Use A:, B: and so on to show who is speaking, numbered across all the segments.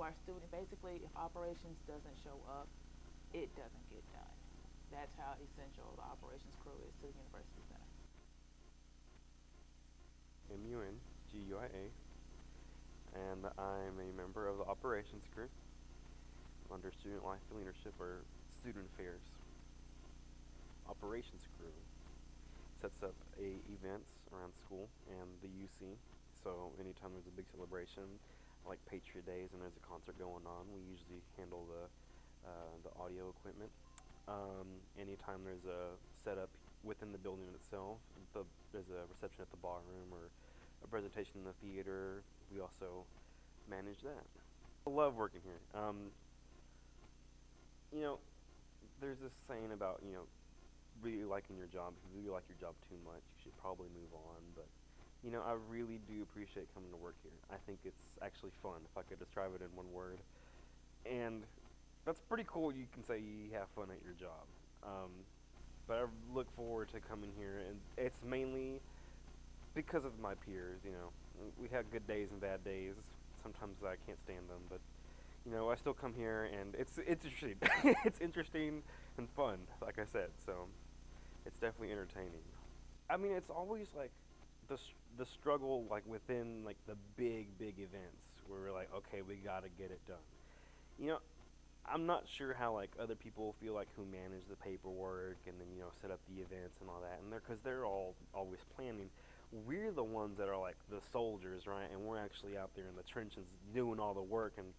A: our student, basically, if operations doesn't show up, it doesn't get done. That's how essential the operations crew is to the University Center.
B: MUNGUIA, and I'm a member of the operations crew under student life and leadership or student affairs. Operations crew sets up events around school and the UC. So anytime there's a big celebration, like Patriot Days, and there's a concert going on, we usually handle the audio equipment. Anytime there's a setup within the building itself, there's a reception at the bar room or a presentation in the theater, we also manage that. I love working here. You know, there's this saying about really liking your job. If you really like your job too much, you should probably move on. But I really do appreciate coming to work here. I think it's actually fun. If I could describe it in one word, and that's pretty cool. You can say you have fun at your job. But I look forward to coming here, and it's mainly because of my peers. We have good days and bad days. Sometimes I can't stand them, but I still come here, and it's interesting. It's interesting and fun, like I said. So it's definitely entertaining. I mean, it's always like the struggle, like within like the big events, where we're like, okay, we gotta get it done. You know, I'm not sure how like other people feel like who manage the paperwork and then set up the events and all that, and they're all always planning. We're the ones that are like the soldiers, right? And we're actually out there in the trenches doing all the work and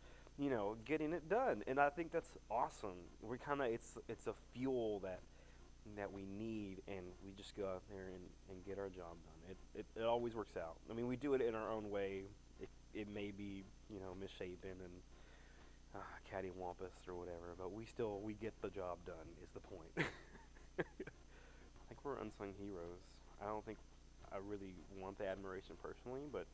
B: getting it done. And I think that's awesome. We kind of it's a fuel that we need, and we just go out there and get our job done. It always works out. I mean, we do it in our own way. It may be misshapen and cattywampus or whatever, but we get the job done. Is the point? I think we're unsung heroes. I don't think I really want the admiration personally, but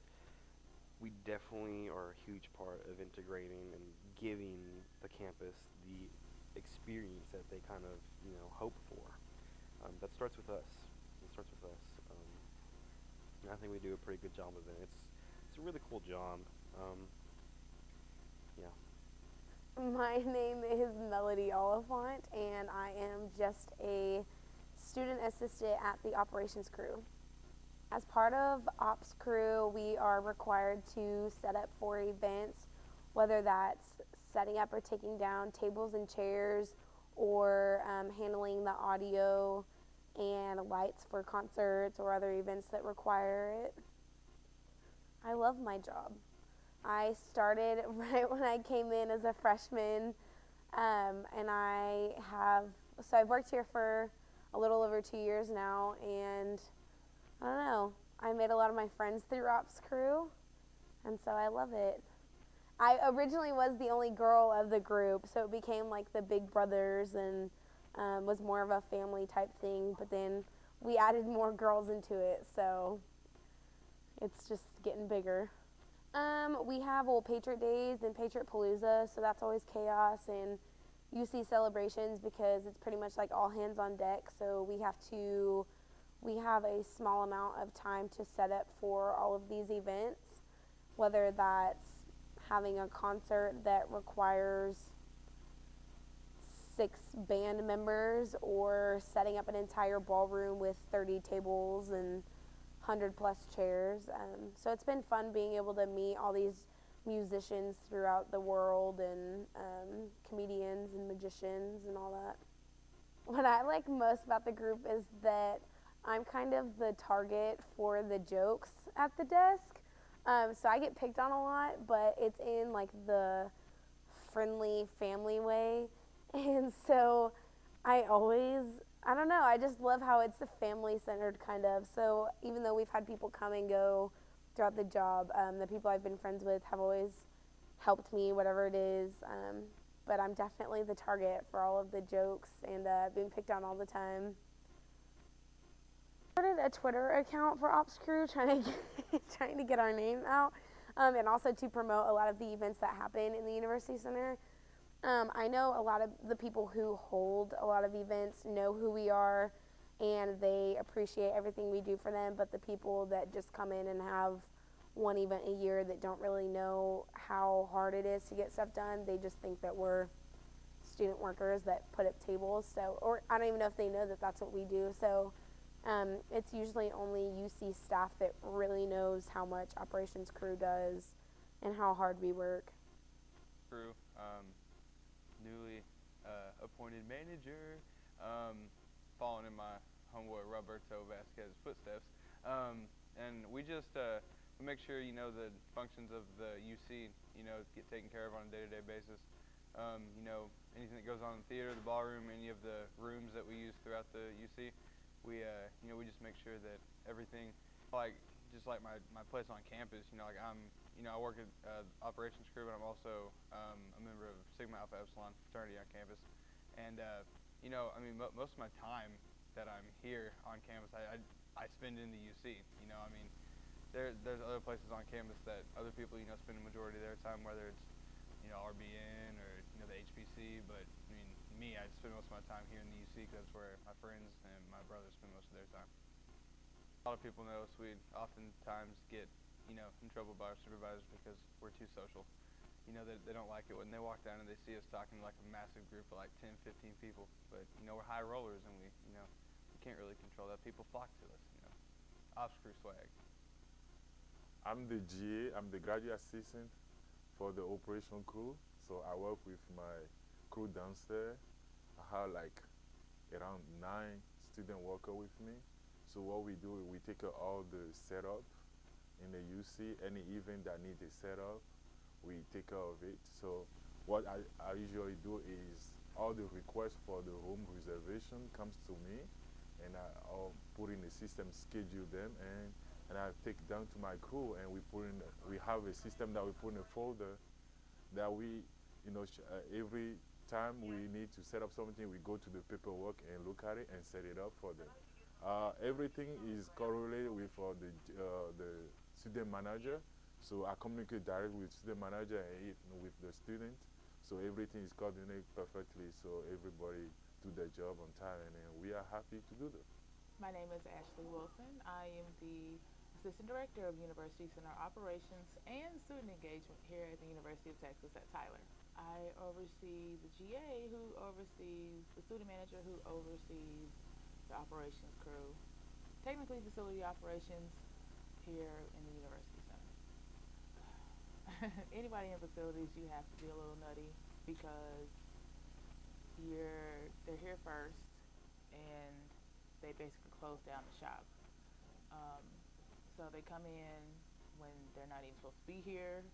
B: we definitely are a huge part of integrating and giving the campus the experience that they kind of hope for. That starts with us. It starts with us. And I think we do a pretty good job of it. It's a really cool job. Yeah.
C: My name is Melody Oliphant, and I am just a student assistant at the operations crew. As part of Ops Crew, we are required to set up for events, whether that's setting up or taking down tables and chairs, or handling the audio and lights for concerts or other events that require it. I love my job. I started right when I came in as a freshman, and I've worked here for a little over 2 years now, and I don't know. I made a lot of my friends through Ops Crew, and so I love it. I originally was the only girl of the group, so it became like the big brothers and was more of a family type thing, but then we added more girls into it, so it's just getting bigger. We have Patriot Days and Patriot Palooza, so that's always chaos, and UC celebrations because it's pretty much like all hands on deck, so we have a small amount of time to set up for all of these events, whether that's having a concert that requires 6 band members or setting up an entire ballroom with 30 tables and 100 plus chairs. So it's been fun being able to meet all these musicians throughout the world and comedians and magicians and all that. What I like most about the group is that I'm kind of the target for the jokes at the desk. So I get picked on a lot, but it's in like the friendly family way. And so I don't know, I just love how it's a family centered kind of. So even though we've had people come and go throughout the job, the people I've been friends with have always helped me, whatever it is. But I'm definitely the target for all of the jokes and being picked on all the time. Started a Twitter account for Ops Crew, trying to get our name out, and also to promote a lot of the events that happen in the University Center. I know a lot of the people who hold a lot of events know who we are, and they appreciate everything we do for them, but the people that just come in and have one event a year that don't really know how hard hard it is to get stuff done. They just think that we're student workers that put up tables. So, or I don't even know if they know that that's what we do. So, it's usually only UC staff that really knows how much operations crew does and how hard we work.
D: Crew, newly appointed manager, following in my homeboy Roberto Vasquez's footsteps, and we just we make sure the functions of the UC get taken care of on a day-to-day basis. Anything that goes on in the theater, the ballroom, any of the rooms that we use throughout the UC, we just make sure that everything, just like my place on campus, I work at operations crew, but I'm also a member of Sigma Alpha Epsilon fraternity on campus, and most of my time that I'm here on campus, I spend in the UC. There's other places on campus that other people spend a majority of their time, whether it's RBN or the HPC, but I spend most of my time here in the UC because that's where my friends and my brothers spend most of their time. A lot of people know us. We oftentimes get in trouble by our supervisors because we're too social. They don't like it when they walk down and they see us talking to like a massive group of like 10, 15 people. But we're high rollers and we can't really control that. People flock to us. Ops crew swag.
E: I'm the GA. I'm the graduate assistant for the operation crew. So I work with my crew downstairs. I have like around 9 student workers with me. So what we do is we take care of all the setup in the UC. Any event that needs a setup, we take care of it. So what I usually do is all the requests for the room reservation comes to me, and I'll put in the system, schedule them, and I take down to my crew, and we have a system that we put in a folder that we, every time we need to set up something, we go to the paperwork and look at it and set it up for them. Everything is correlated with the student manager, so I communicate directly with student manager and with the student, so everything is coordinated perfectly, so everybody do their job on time, and we are happy to do that.
A: My name is Ashley Wilson. I am the Assistant Director of University Center Operations and Student Engagement here at the University of Texas at Tyler. I oversee the GA, who oversees the student manager, who oversees the operations crew, technically facility operations here in the University Center. Anybody in facilities, you have to be a little nutty because they're here first and they basically close down the shop. So they come in when they're not even supposed to be here.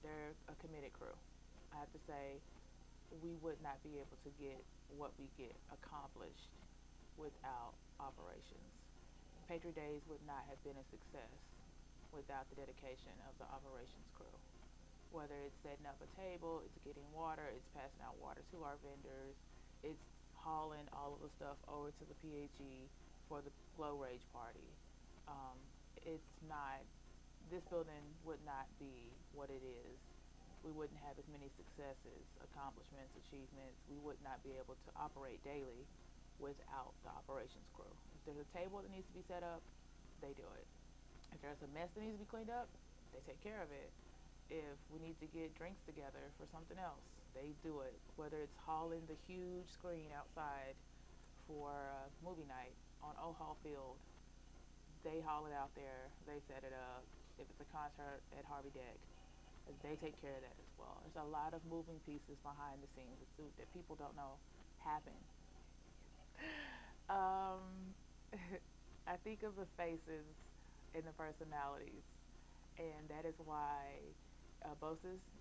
A: They're a committed crew. I have to say, we would not be able to get what we get accomplished without operations. Patriot Days would not have been a success without the dedication of the operations crew. Whether it's setting up a table, it's getting water, it's passing out water to our vendors, it's hauling all of the stuff over to the PHE for the Glow Rage party. This building would not be what it is. We wouldn't have as many successes, accomplishments, achievements. We would not be able to operate daily without the operations crew. If there's a table that needs to be set up, they do it. If there's a mess that needs to be cleaned up, they take care of it. If we need to get drinks together for something else, they do it. Whether it's hauling the huge screen outside for movie night on Old Hall Field, they haul it out there, they set it up. If it's a concert at Harvey Deck, they take care of that as well. There's a lot of moving pieces behind the scenes that people don't know happen. I think of the faces and the personalities, and that is why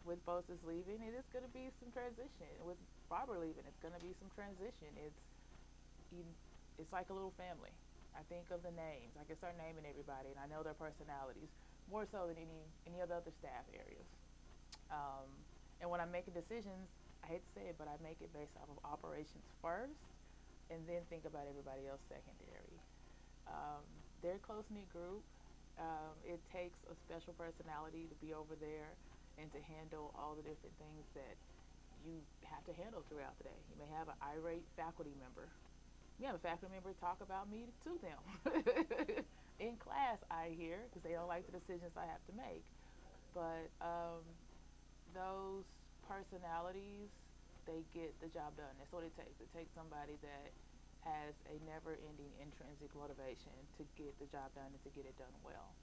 A: with Bosa's leaving, it is going to be some transition. With Barbara leaving, it's going to be some transition. It's like a little family. I think of the names. I can start naming everybody, and I know their personalities more so than any of the other staff areas. And when I'm making decisions, I hate to say it, but I make it based off of operations first, and then think about everybody else secondary. They're a close-knit group. It takes a special personality to be over there and to handle all the different things that you have to handle throughout the day. You may have an irate faculty member. You have a faculty member talk about me to them. In class, I hear, because they don't like the decisions I have to make. But personalities, they get the job done. That's what it takes. It takes somebody that has a never-ending intrinsic motivation to get the job done and to get it done well.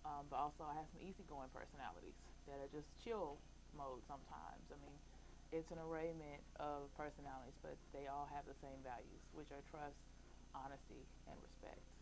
A: But also, I have some easygoing personalities that are just chill mode sometimes. I mean, it's an arrayment of personalities, but they all have the same values, which are trust, honesty, and respect.